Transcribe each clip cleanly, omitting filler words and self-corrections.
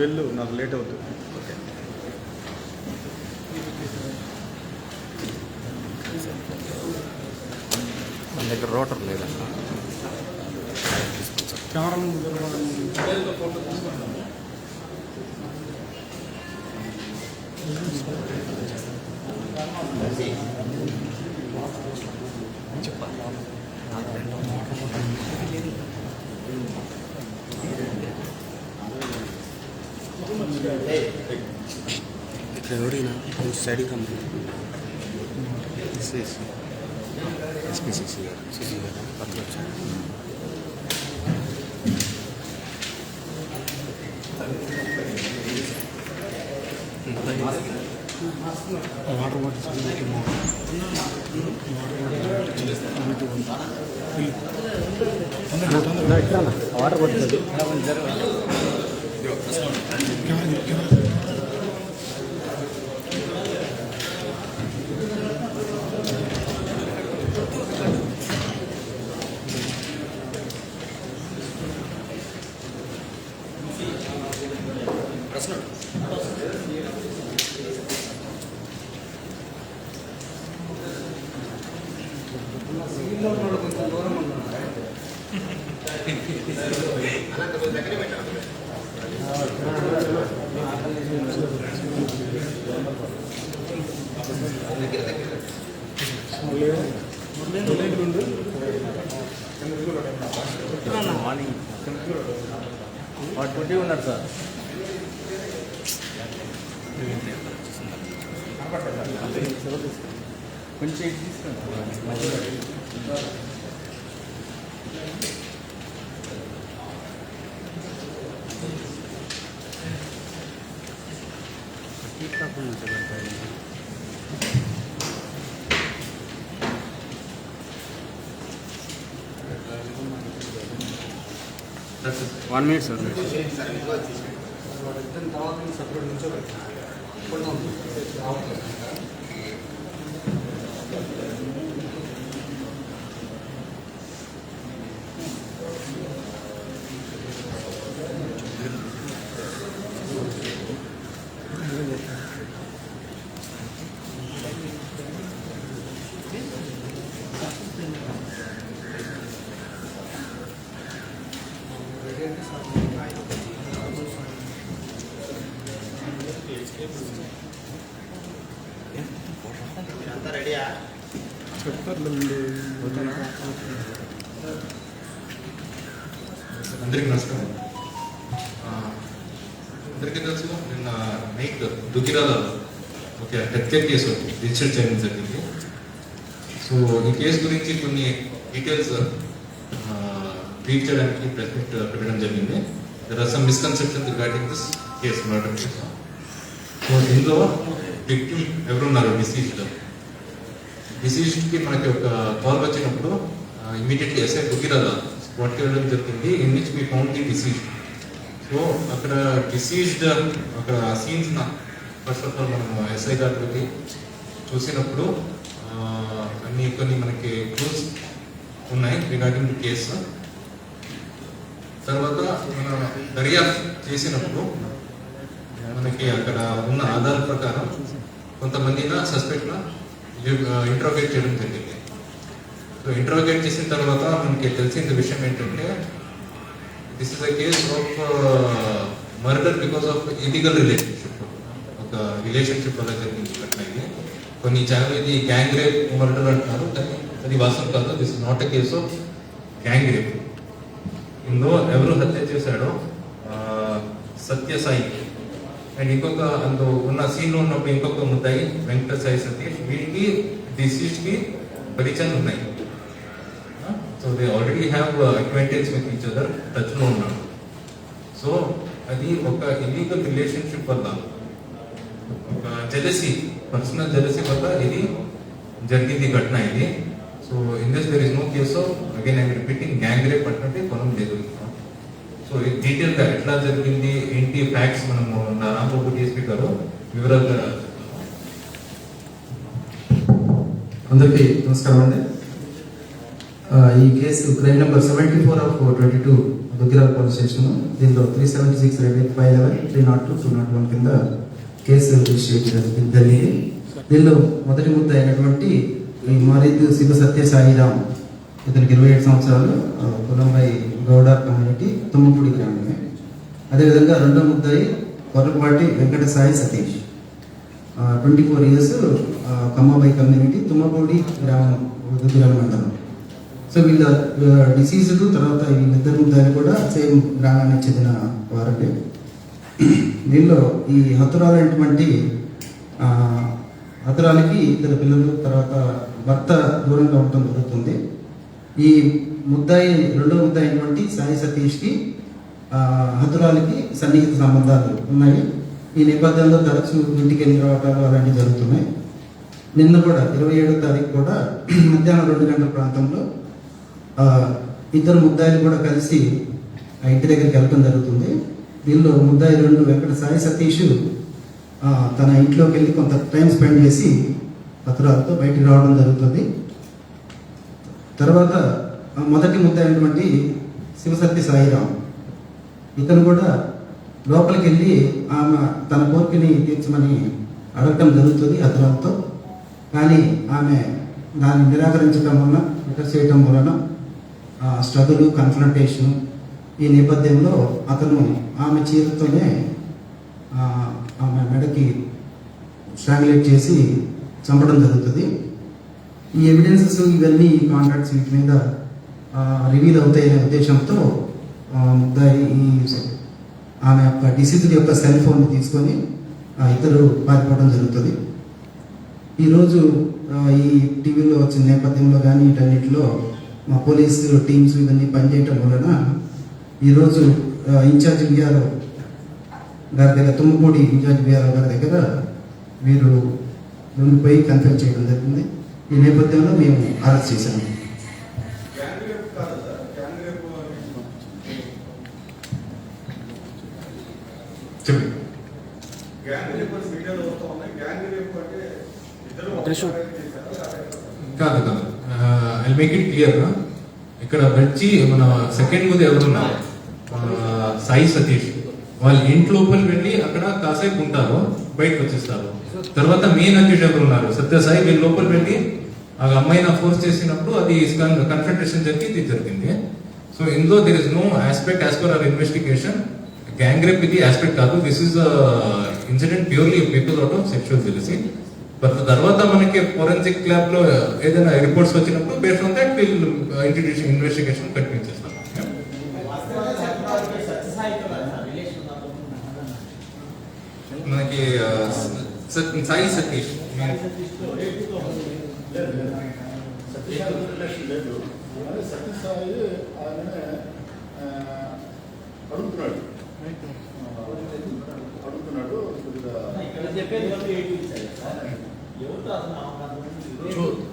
వెళ్ళు, నాకు లేట్ అవుతుంది. ఓకే. మన దగ్గర రోటర్ లేదన్నా. ఎవరైనా సైడ్ కంపెనీ ఎస్పీసీసీ గారు సిసి గారు అట్లా వచ్చారు. వాటర్ వాటర్ పడుతుంది. మార్నింగ్ వాడు కొట్టి ఉన్నాడు సార్. కొంచెం ఇది తీసుకోండి. One minute, sir. అందరికీ నమస్కారం. అందరికీ తెలుసు, నిన్న నైట్ దుగ్గిరాల ఒక హత్య కేసు రిజిస్టర్ చేయడం జరిగింది. సో ఈ కేసు గురించి కొన్ని డీటెయిల్స్ బ్రీఫ్ చేయడానికి ప్రెస్ మీట్ పెట్టడం జరిగింది. There are some misconceptions regarding this case, murder case. So ఇందులో విక్టిమ్ ఎవరున్నారు? డిసీజ్డ్కి మనకి ఒక కాల్ వచ్చినప్పుడు ఇమీడియట్లీ ఎస్ఐ దుగ్గిరాల స్పాట్కి వెళ్ళడం జరిగింది, in which we found the deceased. So అక్కడ డిసీజ్డ్ అక్కడ సీన్స్ ఫస్ట్ ఆఫ్ ఆల్ మనం ఎస్ఐ గారికి చూసినప్పుడు కొన్ని మనకి క్లూస్ ఉన్నాయి రిగార్డింగ్ ది కేసు. తర్వాత మనం దర్యాప్తు చేసినప్పుడు మనకి అక్కడ ఉన్న ఆధార్ ప్రకారం కొంతమంది సస్పెక్ట్న ఇంట్రోగేట్ చేయడం జరిగింది. సో ఇంట్రోగేట్ చేసిన తర్వాత మనకి తెలిసిన విషయం ఏంటంటే this is a case of murder because of illegal relationship. ఒక రిలేషన్షిప్ వల్ల జరిగింది ఘటన ఇది. కొన్ని ఛానల్ ఇది గ్యాంగ్ రేప్ మర్డర్ అంటున్నారు, కానీ అది వాస్తవం కాదు. This is not a case of gang rape. ఇందులో ఎవరు హత్య చేశాడో సత్యసాయి అండ్ ఇంకొక అందులో ఉన్న సీన్లో ఉన్నప్పుడు ఇంకొక ముద్దాయి వెంకట సాయి సతీష్, వీరికి డిసీజ్డ్కి పరిచయాలు ఉన్నాయి. So they already have acquaintance with each other, టచ్లో ఉన్నాడు. సో అది ఒక ఇల్లీగల్ రిలేషన్షిప్ వల్ల, ఒక జెలసీ, పర్సనల్ జెలసీ వల్ల ఇది జరిగింది ఘటన ఇది. So in this there is no case of, again I'm repeating, gang rape అంటే కొనం లేదు. సో డీటెయిల్గా ఎట్లా జరిగింది ఏంటి ఫ్యాక్ట్స్ మనము రాంబాబు డిఎస్పీ గారు వివరాలుగా. అందరికీ నమస్కారం అండి. ఈ case crime number 74/22 Duggirala police station. దీనిలో 376 రేటెడ్ 511 302 201 కింద కేసు రిజిస్టర్ చేయడం జరిగింది. దీనిలో మొదటి ముద్ద అయినటువంటి ఈ మారీద్ శివ సత్య సాయిరామ్, ఇతనికి 27 సంవత్సరాలు, కులంబై గౌడ కమ్యూనిటీ, తుమ్మపూడి గ్రామమే. అదేవిధంగా రెండో ముద్దాయి కొర్రపాటి వెంకట సాయి సతీష్, 24 ఇయర్స్, కమ్మబై కమ్యూనిటీ, తుమ్మపూడి గ్రామం, దుగ్గిరాల మండలం. సో వీళ్ళ డిసీజ్డ్ తర్వాత వీళ్ళిద్దరు ముద్దాయిలు కూడా సేమ్ గ్రామానికి చెందిన వారండి. దీనిలో ఈ హతురాలైనటువంటి హతురాలకి 2 పిల్లలు, తర్వాత భర్త దూరంగా ఉండటం జరుగుతుంది. ఈ ముద్దాయి రెండో ముద్దాయి అయినటువంటి సాయి సతీష్కి హతురాలకి సన్నిహిత సంబంధాలు ఉన్నాయి. ఈ నేపథ్యంలో తరచూ ఇంటికి వెళ్ళి రావటాలు అలాంటివి జరుగుతున్నాయి. నిన్న కూడా 27వ తారీఖు కూడా మధ్యాహ్నం 2 గంటల ప్రాంతంలో ఇద్దరు ముద్దాయిలు కూడా కలిసి ఆ ఇంటి దగ్గరికి వెళ్ళడం జరుగుతుంది. దీనిలో ముద్దాయి 2 వెంకట సాయి సతీష్ తన ఇంట్లోకి వెళ్ళి కొంత టైం స్పెండ్ చేసి హతురాలతో బయటికి రావడం జరుగుతుంది. తర్వాత మొదటి ముద్ద అయినటువంటి శివసత్య సాయిరామ్, ఇతను కూడా లోపలికి వెళ్ళి ఆమె తన కోరికని తీర్చమని అడగటం జరుగుతుంది హతురాలతో. కానీ ఆమె దాన్ని నిరాకరించడం వలన, రిటర్ చేయడం వలన స్ట్రగుల్, కన్ఫ్రంటేషన్, ఈ నేపథ్యంలో అతను ఆమె చీరతోనే ఆమె మెడకి స్ట్రాంగులేట్ చేసి చంపడం జరుగుతుంది. ఈ ఎవిడెన్సెస్ ఇవన్నీ కాంట్రాక్ట్స్ వీటి మీద రివీల్ అవుతాయనే ఉద్దేశంతో ముద్దాయి ఆమె యొక్క డిసీజ్డ్ యొక్క సెల్ ఫోన్ తీసుకొని ఇద్దరు పారిపోవడం జరుగుతుంది. ఈరోజు ఈ టీవీలో వచ్చిన నేపథ్యంలో కానీ వీటన్నిటిలో మా పోలీసు టీమ్స్ ఇవన్నీ పనిచేయటం వలన ఈరోజు ఇన్ఛార్జ్ విఆర్ఓ గారి దగ్గర, తుమ్మపూడి ఇన్ఛార్జ్ విఆర్ఓ గారి దగ్గర వీరు పోయి కన్ఫర్మ్ చేయడం జరిగింది. ఈ నేపథ్యంలో మేము అరెస్ట్ చేశాము. కాదు కాదు, ఐ మేక్ ఇట్ క్లియర్. ఇక్కడ వచ్చి మన సెకండ్ ముందు ఎవరున్నారు, సాయి సతీష్ వాళ్ళ ఇంటి లోపలి వెళ్ళి అక్కడ కాసేపు ఉంటారు, బయటకు వచ్చేస్తారు. తర్వాత మెయిన్ అక్యూజ్ ఎవరు ఉన్నారు, సత్య సాయి, వీళ్ళ లోపల వెళ్ళి ఆ అమ్మాయిని ఫోర్స్ చేసినప్పుడు అది కన్ఫ్రంటేషన్ జరిగింది. సో ఇందులో there is no aspect as per our investigation gang rape ఇది ఆస్పెక్ట్ కాదు. This is incident purely people out of sexual jealousy. But తర్వాత మనకి ఫోరెన్సిక్ ల్యాబ్ లో ఏదైనా రిపోర్ట్స్ వచ్చినప్పుడు based on that will introduce investigation continue చేస్తాం. మనకి Sai Satish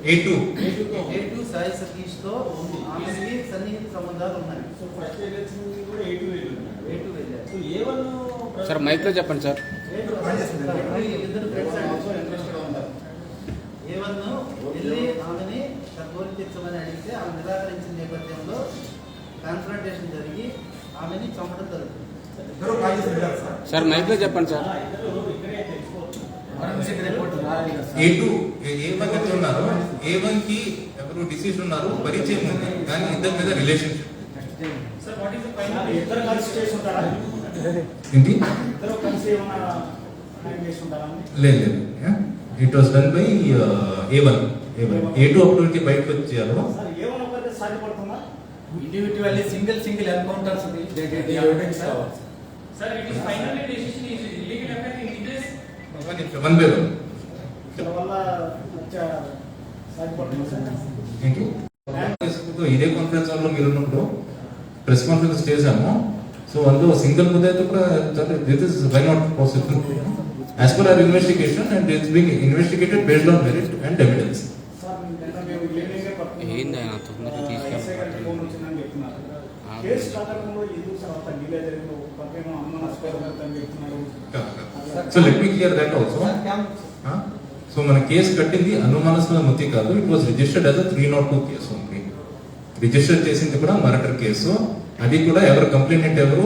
A2 Sai Satish తో ఆమెకి సన్నిహిత సంబంధాలు ఉన్నాయి. సార్ మైక్లో చెప్పండి సార్. A1 వెళ్ళి ఆమెని తన కోరిక తీర్చమని అడిగితే ఆమె నిరాకరించిన నేపథ్యంలో కాన్ఫ్రంటేషన్ జరిగి ఆమెని చంపడం జరుగుతుంది. సార్ మైక్లో చెప్పండి సార్. A1 ఎట్లున్నారు, A1 కి ఎవరు డిసీజ్ ఉన్నారు, పరిచయం ఉంది, కానీ ఇద్దరి మీద రిలేషన్షిప్ లేదు. It was done by A1. A2 అప్పుడు బయటకు వచ్చారు. Individually single encounters Sir, it is finally decision is illegal affair in this. One by one. ఇదే కాన్ఫరెన్స్ హాల్లో మీరు ఉన్నప్పుడు ప్రెస్ కాన్ఫరెన్స్ చేశాము. సో అందులో సింగిల్ ముద్దాయితో కూడా this is why not possible as per our investigation and it's being investigated based on merit and evidence. So let me clear that also. So మన కేసు కట్టింది అనుమానాస్పద మృతి కాదు, it was registered as 302 case only. Register చేసింది కూడా murder case. అది కూడా ఎవరు కంప్లైంట్ ఎవరు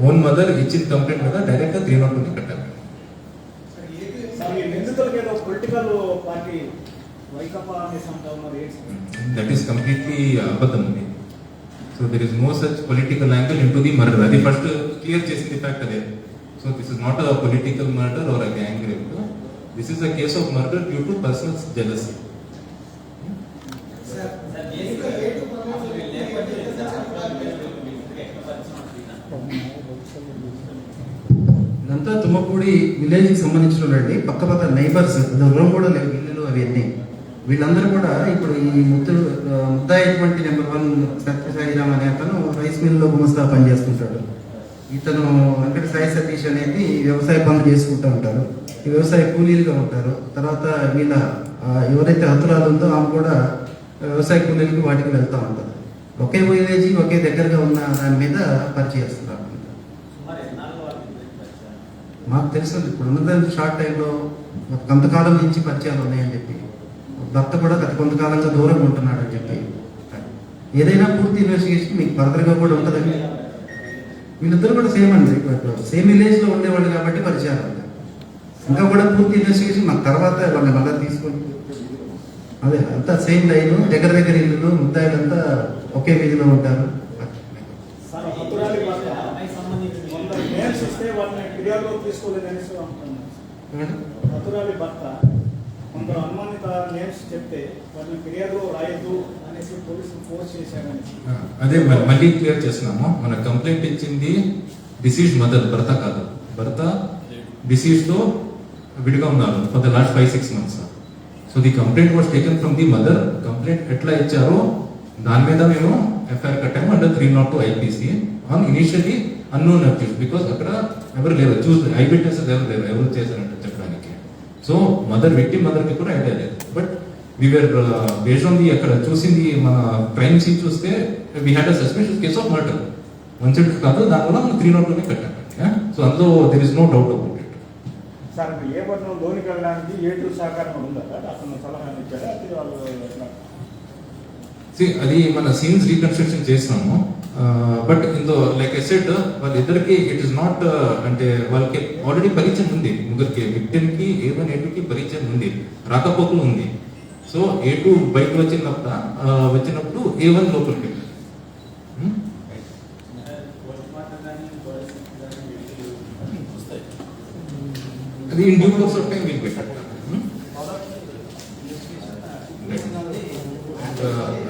ఓన్ మదర్ ఇచ్చిన కంప్లైంట్ మీద డైరెక్ట్ గా 302 కట్టారు. పొలిటికల్ పార్టీ వైకాపా అనేసి అంటా ఉన్నారు. దట్ ఈస్ కంప్లీట్లీ అబద్ధం ఉంది. So there is no such political angle into the murder. అది ఫస్ట్ క్లియర్ చేసింది ఫ్యాక్ట్ అదే. So this is not a political murder or a gang rape. This is a case of murder due to personal jealousy. ఇదంతా తుమ్మపూడి విలేజ్కి సంబంధించినటువంటి పక్క neighbours, దూరం కూడా లేవు ఇల్లులు అవన్నీ. వీళ్ళందరూ కూడా ఇప్పుడు ఈ ముద్దాయిటువంటి నెంబర్ 1 సత్యసాయిరామ్ అనే అతను రైస్ మిల్లో గుమస్తా పనిచేస్తుంటాడు. ఇతను వెంకట సాయి సతీష్ అనేది వ్యవసాయ పనులు చేసుకుంటూ ఉంటారు. ఈ వ్యవసాయ కూలీలుగా ఉంటారు. తర్వాత వీళ్ళ ఎవరైతే హతురాలు ఉందో ఆమె కూడా వ్యవసాయ కూలీలకి వాటికి వెళ్తూ ఉంటారు. ఒకే విలేజ్ ఒకే దగ్గరగా ఉన్న దాని మీద పరిచయిస్తున్నారు. మాకు తెలుసు ఇప్పుడు ఉన్నదానికి షార్ట్ టైంలో కొంతకాలం నుంచి పరిచయాలు ఉన్నాయని చెప్పి, భర్త కూడా కొంతకాలంగా దూరంగా ఉంటున్నాడు అని చెప్పి. ఏదైనా పూర్తి ఇన్వెస్టిగేషన్ మీకు ఫర్దర్గా కూడా ఉంటుందండి. వీళ్ళిద్దరు కూడా సేమ్ అండి, సేమ్ విలేజ్లో ఉండేవాళ్ళు కాబట్టి పరిచయాలు ఉంటాయి. ఇంకా కూడా పూర్తి ఇన్వెస్టిగేషన్ మాకు తర్వాత వాళ్ళని మళ్ళీ తీసుకొని అదే అంతా సేమ్ లైన్, దగ్గర ఇల్లు, ముద్దాయిలంతా ఒకే వీధిలో ఉంటారు. హతురాలి భర్త కొందరు అనుమానిత నేమ్స్ చెప్తే వాళ్ళని ఫిర్యాదులో రాయొద్దు అనేసి పోలీసులు ఫోర్స్ చేశారని. అదే మళ్ళీ క్లియర్ చేస్తున్నాము. మన కంప్లైంట్ ఇచ్చింది డిసీజ్డ్ మదర్, భర్త కాదు. భర్త డిసీజ్డ్ లో విడిగా ఉన్నారు for the last 5-6 months. So the complaint was taken from the mother. Complaint ఎట్లా ఇచ్చారో దాని మీద మేము ఎఫ్ఐఆర్ కట్టాము under 302 IPC on initially unknown accused. Because అక్కడ ఎవరు లేరు, ఐ విట్నెసెస్ ఎవరు చేశారంటే చెప్పడానికి. సో విక్టిమ్ మదర్ కి కూడా ఐడియా లేదు. But we are based on the అక్కడ చూసింది మన క్రైమ్ సీన్ చూస్తే we had a suspicious case of murder. 172 కాదు, దానివల్ల మనం 302 కట్టాము. సో అందులో there is no doubt about it. Sir ఏ పట్టణం లోనికి వెళ్ళడానికి A2 సహకారం ఉందా సార్? అతను సలహా ఇచ్చారా? అది మన సీన్స్ రీకన్స్ట్రక్షన్ చేసినాము. బట్ ఇందో లైక్ ఐ సెడ్ వాళ్ళిద్దరికి ఇట్ ఇస్ నాట్ అంటే వాళ్ళకి ఆల్రెడీ పరిచయం ఉంది. ముగ్గురికి, విక్టిమ్ కి A1 A2 కి పరిచయం ఉంది, రాకపోకలు ఉంది. సో A2 బయట వచ్చినప్పుడు A1 లోపలికి అది in due course of time will better.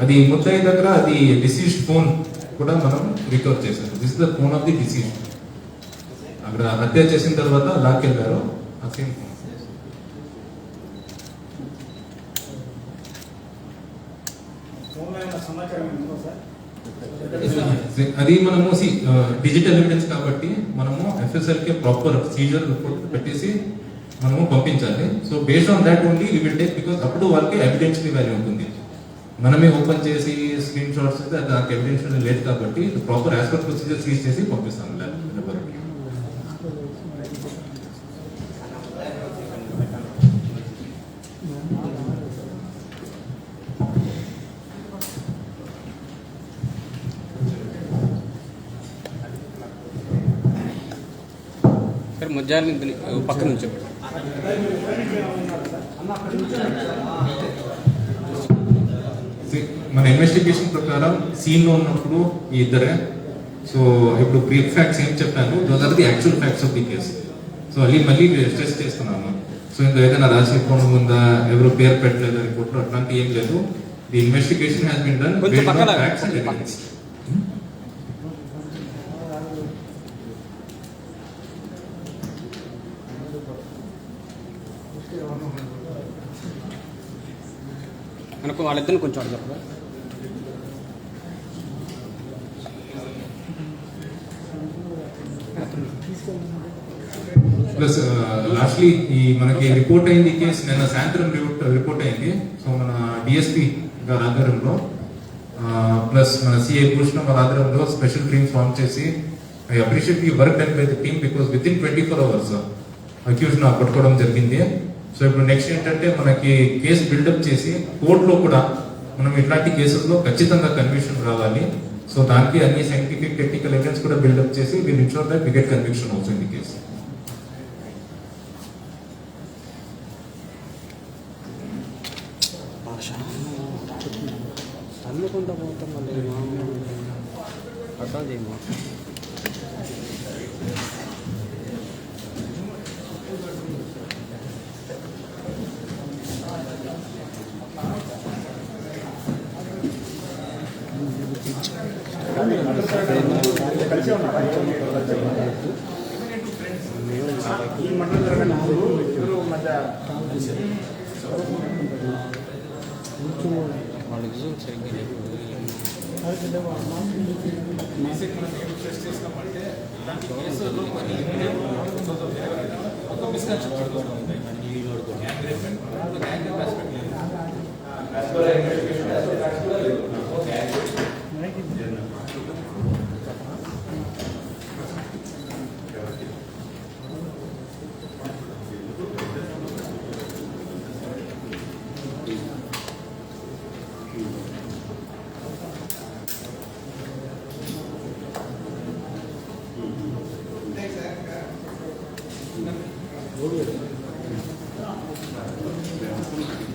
అది ముద్దాయి దగ్గర అది డిసీజ్డ్ ఫోన్ కూడా మనం రికవర్ చేశారు. This is the phone off the deceased. అక్కడ హత్య చేసిన తర్వాత లాక్కెళ్ళారు ఆ సేమ్ ఫోన్. అది మనము డిజిటల్ ఎవిడెన్స్ కాబట్టి మనము FSL కి ప్రాపర్ సీజర్ రిపోర్ట్ పెట్టేసి మనము పంపించాలి. So based on that only we will take, because అప్పుడు వాళ్ళకి ఎవిడెన్షియల్ వాల్యూ ఉంటుంది. మనమే ఓపెన్ చేసి స్క్రీన్ షాట్స్ అయితే దానికి ఎవిడెన్షియల్ లేదు కాబట్టి proper as per procedure seize చేసి పంపిస్తాను ల్యాబొరేటరీకి. సార్ ముద్దాయిని పక్క నుంచి మన ఇన్వెస్టిగేషన్ ప్రకారం సీన్ లో ఉన్నప్పుడు ఈ ఇద్దరే. సో ఇప్పుడు బ్రీఫ్ ఫ్యాక్ట్స్ ఏం చెప్పాను, those are the actual facts of the case. So మళ్ళీ స్ట్రెస్ చేస్తున్నాను. సో ఇంకా ఏదైనా రాసిపోవడం ఉందా, ఎవరు పేరు పెట్టలేదు రిపోర్ట్లో, అట్లాంటి ఏం లేదు. The investigation has been done based on facts and evidence. మనకు వాళ్ళిద్దరిని కొంచెం అడగరా. ప్లస్ లాస్ట్లీ ఈ మనకి రిపోర్ట్ అయింది కేసు నిన్న సాయంత్రం రిపోర్ట్ అయింది. సో మన DSP గారి ఆధ్వర్యంలో ప్లస్ మన CI భూషణ్ వారి ఆధ్వర్యంలో స్పెషల్ టీమ్ ఫార్మ్ చేసి I appreciate the work done by the team, because within 24 hours accuse ను పట్టుకోవడం జరిగింది. సో ఇప్పుడు నెక్స్ట్ ఏంటంటే మనకి కేసు బిల్డప్ చేసి కోర్టులో కూడా మనం ఇట్లాంటి కేసుల్లో ఖచ్చితంగా కన్విక్షన్ రావాలి. సో దానికి అన్ని సైంటిఫిక్ టెక్నికల్ ఎవిడెన్స్ కూడా బిల్డప్ చేసి will ensure that we get conviction also in the case. తన్నుకుంటా పోతాం మళ్ళీ అట్లా చేయమా. కలిసే ఉన్నారా ఈ మండలం జరగనప్పుడు ఇద్దరు మధ్య వాళ్ళు ఎగ్జామ్ సరిగ్గా లేవు. Thank you.